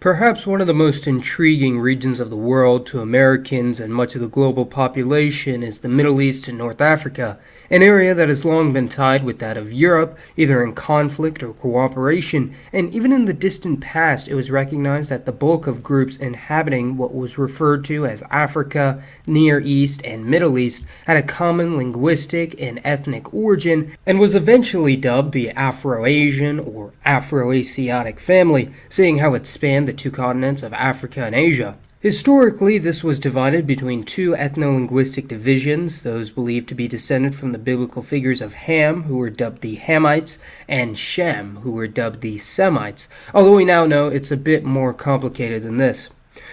Perhaps one of the most intriguing regions of the world to Americans and much of the global population is the Middle East and North Africa, an area that has long been tied with that of Europe, either in conflict or cooperation, and even in the distant past it was recognized that the bulk of groups inhabiting what was referred to as Africa, Near East, and Middle East had a common linguistic and ethnic origin and was eventually dubbed the Afro-Asian or Afro-Asiatic family, seeing how it spanned the two continents of Africa and Asia. Historically, this was divided between two ethno-linguistic divisions, those believed to be descended from the biblical figures of Ham, who were dubbed the Hamites, and Shem, who were dubbed the Semites, although we now know it's a bit more complicated than this.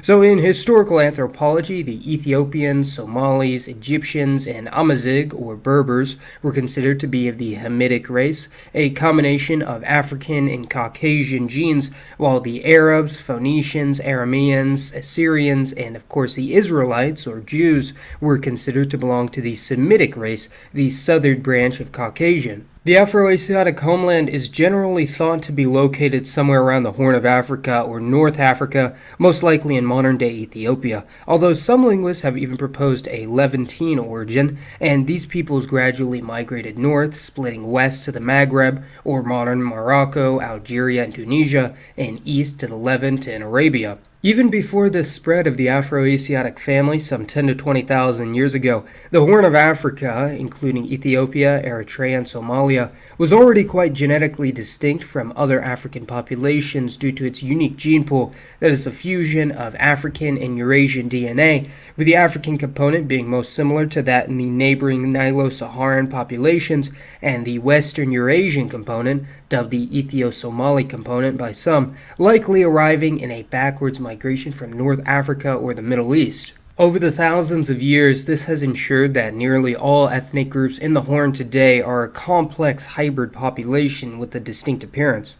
So in historical anthropology, the Ethiopians, Somalis, Egyptians, and Amazigh, or Berbers, were considered to be of the Hamitic race, a combination of African and Caucasian genes, while the Arabs, Phoenicians, Arameans, Assyrians, and of course the Israelites, or Jews, were considered to belong to the Semitic race, the southern branch of Caucasian. The Afro-Asiatic homeland is generally thought to be located somewhere around the Horn of Africa or North Africa, most likely in modern-day Ethiopia, although some linguists have even proposed a Levantine origin, and these peoples gradually migrated north, splitting west to the Maghreb, or modern Morocco, Algeria, and Tunisia, and east to the Levant and Arabia. Even before the spread of the Afro-Asiatic family some 10 to 20,000 years ago, the Horn of Africa, including Ethiopia, Eritrea, and Somalia, was already quite genetically distinct from other African populations due to its unique gene pool that is a fusion of African and Eurasian DNA, with the African component being most similar to that in the neighboring Nilo-Saharan populations, and the Western Eurasian component, dubbed the Ethio-Somali component by some, likely arriving in a backwards migration from North Africa or the Middle East. Over the thousands of years, this has ensured that nearly all ethnic groups in the Horn today are a complex hybrid population with a distinct appearance.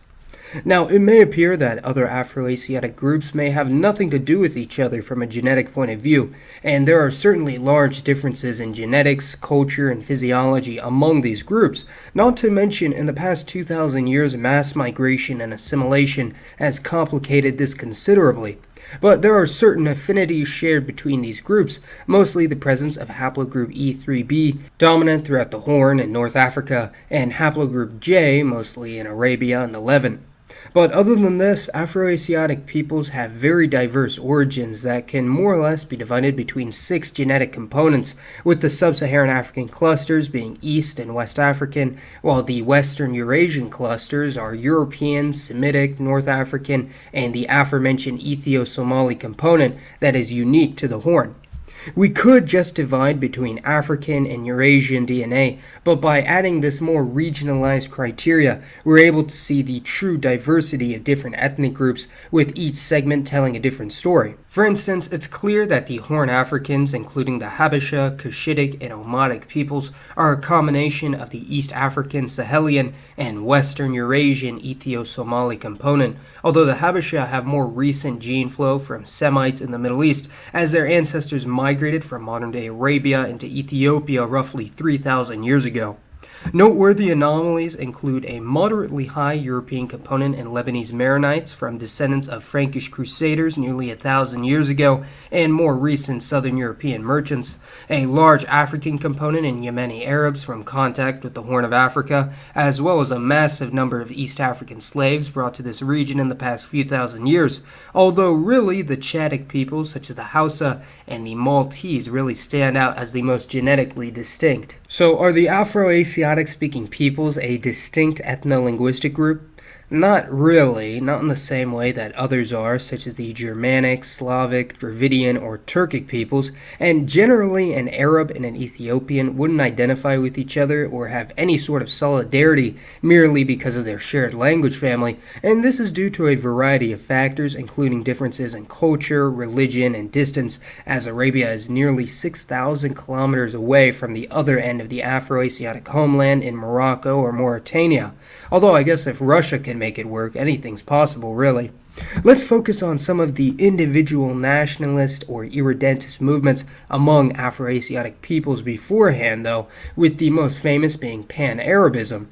Now, it may appear that other Afro-Asiatic groups may have nothing to do with each other from a genetic point of view, and there are certainly large differences in genetics, culture, and physiology among these groups, not to mention in the past 2,000 years mass migration and assimilation has complicated this considerably. But there are certain affinities shared between these groups, mostly the presence of haplogroup E3b, dominant throughout the Horn and North Africa, and haplogroup J, mostly in Arabia and the Levant. But other than this, Afro-Asiatic peoples have very diverse origins that can more or less be divided between 6 genetic components, with the sub-Saharan African clusters being East and West African, while the Western Eurasian clusters are European, Semitic, North African, and the aforementioned Ethio-Somali component that is unique to the Horn. We could just divide between African and Eurasian DNA, but by adding this more regionalized criteria, we're able to see the true diversity of different ethnic groups, with each segment telling a different story. For instance, it's clear that the Horn Africans, including the Habesha, Cushitic, and Omotic peoples, are a combination of the East African, Sahelian, and Western Eurasian Ethio-Somali component, although the Habesha have more recent gene flow from Semites in the Middle East, as their ancestors migrated from modern-day Arabia into Ethiopia roughly 3,000 years ago. Noteworthy anomalies include a moderately high European component in Lebanese Maronites from descendants of Frankish Crusaders nearly 1,000 years ago and more recent Southern European merchants, a large African component in Yemeni Arabs from contact with the Horn of Africa, as well as a massive number of East African slaves brought to this region in the past few thousand years, although really the Chadic peoples such as the Hausa and the Maltese really stand out as the most genetically distinct. So are the Afro-Asiatic speaking peoples a distinct ethno-linguistic group? Not really, not in the same way that others are, such as the Germanic, Slavic, Dravidian, or Turkic peoples, and generally an Arab and an Ethiopian wouldn't identify with each other or have any sort of solidarity merely because of their shared language family, and this is due to a variety of factors, including differences in culture, religion, and distance, as Arabia is nearly 6,000 kilometers away from the other end of the Afro-Asiatic homeland in Morocco or Mauritania. Although I guess if Russia can make it work, anything's possible, really. Let's focus on some of the individual nationalist or irredentist movements among Afro-Asiatic peoples beforehand, though, with the most famous being Pan-Arabism.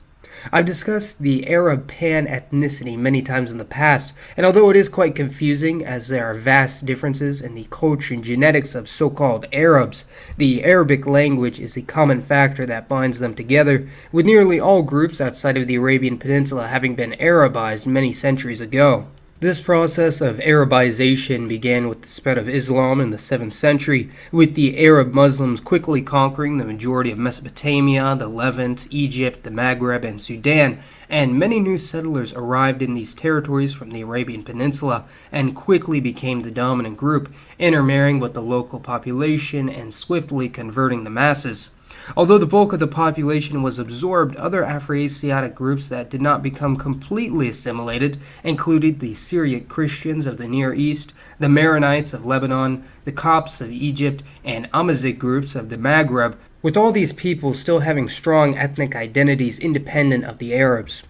I've discussed the Arab pan-ethnicity many times in the past, and although it is quite confusing as there are vast differences in the culture and genetics of so-called Arabs, the Arabic language is the common factor that binds them together, with nearly all groups outside of the Arabian Peninsula having been Arabized many centuries ago. This process of Arabization began with the spread of Islam in the 7th century, with the Arab Muslims quickly conquering the majority of Mesopotamia, the Levant, Egypt, the Maghreb, and Sudan, and many new settlers arrived in these territories from the Arabian Peninsula and quickly became the dominant group, intermarrying with the local population and swiftly converting the masses. Although the bulk of the population was absorbed, other Afroasiatic groups that did not become completely assimilated included the Syriac Christians of the Near East, the Maronites of Lebanon, the Copts of Egypt, and Amazigh groups of the Maghreb, with all these people still having strong ethnic identities independent of the Arabs.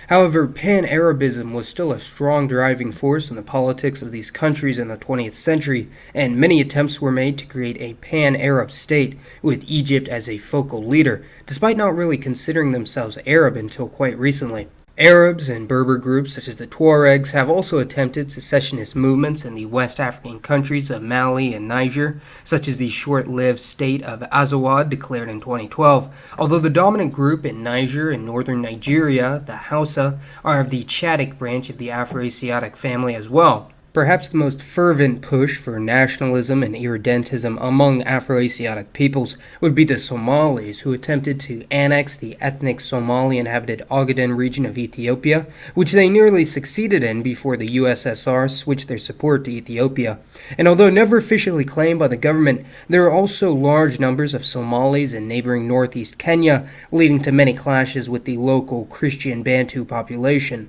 However, Pan-Arabism was still a strong driving force in the politics of these countries in the 20th century, and many attempts were made to create a Pan-Arab state, with Egypt as a focal leader, despite not really considering themselves Arab until quite recently. Arabs and Berber groups such as the Tuaregs have also attempted secessionist movements in the West African countries of Mali and Niger, such as the short-lived state of Azawad declared in 2012, although the dominant group in Niger and northern Nigeria, the Hausa, are of the Chadic branch of the Afroasiatic family as well. Perhaps the most fervent push for nationalism and irredentism among Afro-Asiatic peoples would be the Somalis, who attempted to annex the ethnic Somali-inhabited Ogaden region of Ethiopia, which they nearly succeeded in before the USSR switched their support to Ethiopia. And although never officially claimed by the government, there are also large numbers of Somalis in neighboring northeast Kenya, leading to many clashes with the local Christian Bantu population.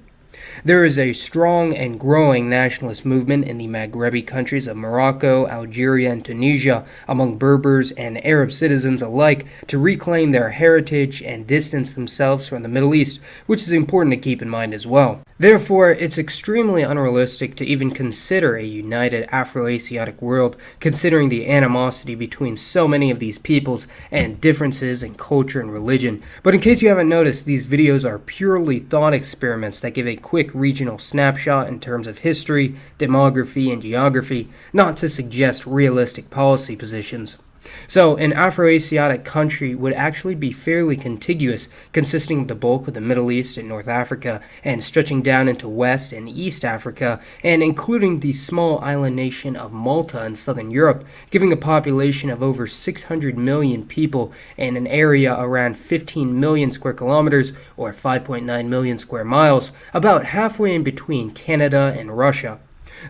There is a strong and growing nationalist movement in the Maghrebi countries of Morocco, Algeria, and Tunisia among Berbers and Arab citizens alike to reclaim their heritage and distance themselves from the Middle East, which is important to keep in mind as well. Therefore, it's extremely unrealistic to even consider a united Afro-Asiatic world, considering the animosity between so many of these peoples and differences in culture and religion. But in case you haven't noticed, these videos are purely thought experiments that give a quick regional snapshot in terms of history, demography, and geography, not to suggest realistic policy positions. So, an Afro-Asiatic country would actually be fairly contiguous, consisting of the bulk of the Middle East and North Africa, and stretching down into West and East Africa, and including the small island nation of Malta in southern Europe, giving a population of over 600 million people and an area around 15 million square kilometers, or 5.9 million square miles, about halfway in between Canada and Russia.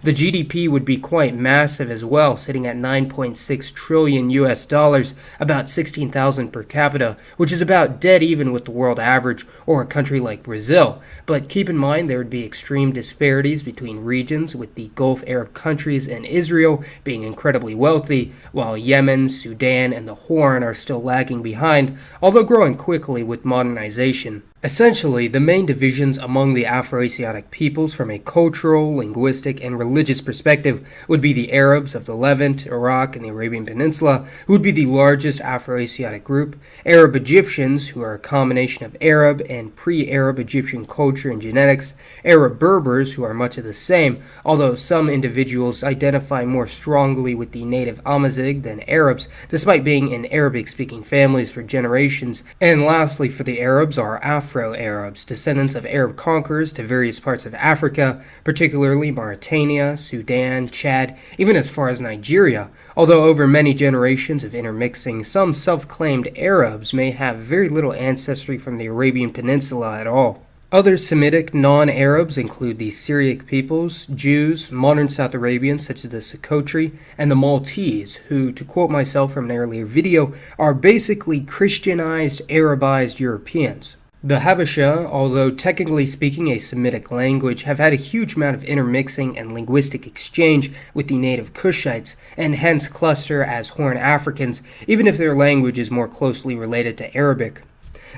The GDP would be quite massive as well, sitting at 9.6 trillion US dollars, about 16,000 per capita, which is about dead even with the world average or a country like Brazil. But keep in mind there would be extreme disparities between regions, with the Gulf Arab countries and Israel being incredibly wealthy, while Yemen, Sudan, and the Horn are still lagging behind, although growing quickly with modernization. Essentially, the main divisions among the Afro-Asiatic peoples from a cultural, linguistic, and religious perspective would be the Arabs of the Levant, Iraq, and the Arabian Peninsula, who would be the largest Afro-Asiatic group, Arab Egyptians, who are a combination of Arab and pre-Arab Egyptian culture and genetics, Arab Berbers, who are much of the same, although some individuals identify more strongly with the native Amazigh than Arabs, despite being in Arabic-speaking families for generations, and lastly for the Arabs are Afro-Arabs, descendants of Arab conquerors to various parts of Africa, particularly Mauritania, Sudan, Chad, even as far as Nigeria, although over many generations of intermixing, some self-claimed Arabs may have very little ancestry from the Arabian Peninsula at all. Other Semitic non-Arabs include the Syriac peoples, Jews, modern South Arabians such as the Socotra, and the Maltese, who, to quote myself from an earlier video, are basically Christianized, Arabized Europeans. The Habesha, although technically speaking a Semitic language, have had a huge amount of intermixing and linguistic exchange with the native Cushites, and hence cluster as Horn Africans, even if their language is more closely related to Arabic.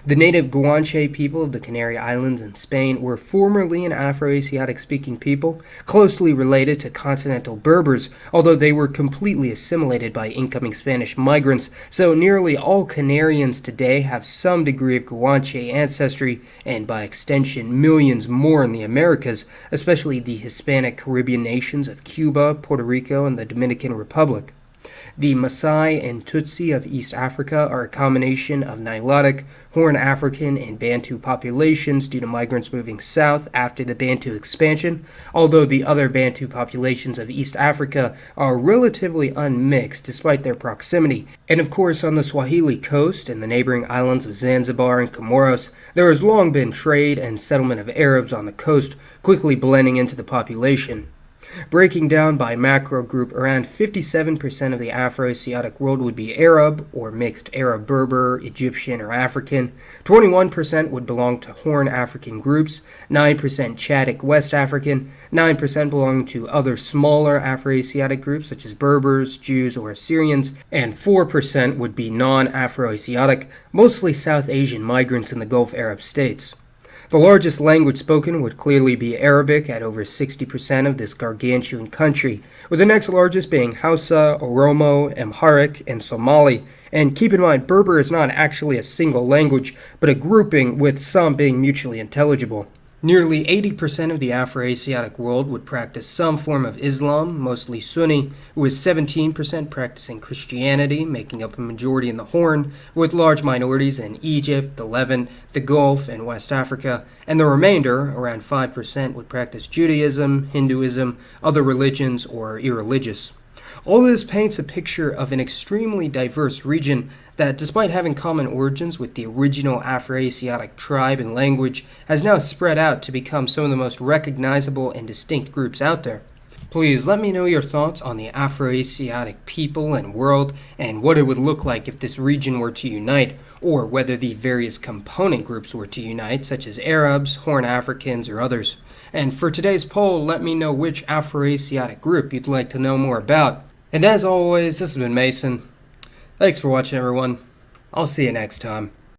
The native Guanche people of the Canary Islands in Spain were formerly an Afro-Asiatic speaking people, closely related to continental Berbers, although they were completely assimilated by incoming Spanish migrants, so nearly all Canarians today have some degree of Guanche ancestry, and by extension millions more in the Americas, especially the Hispanic Caribbean nations of Cuba, Puerto Rico, and the Dominican Republic. The Maasai and Tutsi of East Africa are a combination of Nilotic, Horn African, and Bantu populations due to migrants moving south after the Bantu expansion, although the other Bantu populations of East Africa are relatively unmixed despite their proximity. And of course, on the Swahili coast and the neighboring islands of Zanzibar and Comoros, there has long been trade and settlement of Arabs on the coast, quickly blending into the population. Breaking down by macro group, around 57% of the Afro-Asiatic world would be Arab, or mixed Arab-Berber, Egyptian, or African. 21% would belong to Horn African groups, 9% Chadic West African, 9% belong to other smaller Afro-Asiatic groups such as Berbers, Jews, or Assyrians, and 4% would be non-Afro-Asiatic, mostly South Asian migrants in the Gulf Arab states. The largest language spoken would clearly be Arabic at over 60% of this gargantuan country, with the next largest being Hausa, Oromo, Amharic, and Somali. And keep in mind, Berber is not actually a single language, but a grouping with some being mutually intelligible. Nearly 80% of the Afro-Asiatic world would practice some form of Islam, mostly Sunni, with 17% practicing Christianity, making up a majority in the Horn, with large minorities in Egypt, the Levant, the Gulf, and West Africa, and the remainder, around 5%, would practice Judaism, Hinduism, other religions, or irreligious. All of this paints a picture of an extremely diverse region that, despite having common origins with the original Afro-Asiatic tribe and language, has now spread out to become some of the most recognizable and distinct groups out there. Please let me know your thoughts on the Afro-Asiatic people and world, and what it would look like if this region were to unite, or whether the various component groups were to unite, such as Arabs, Horn Africans, or others. And for today's poll, let me know which Afro-Asiatic group you'd like to know more about. And as always, this has been Mason. Thanks for watching, everyone. I'll see you next time.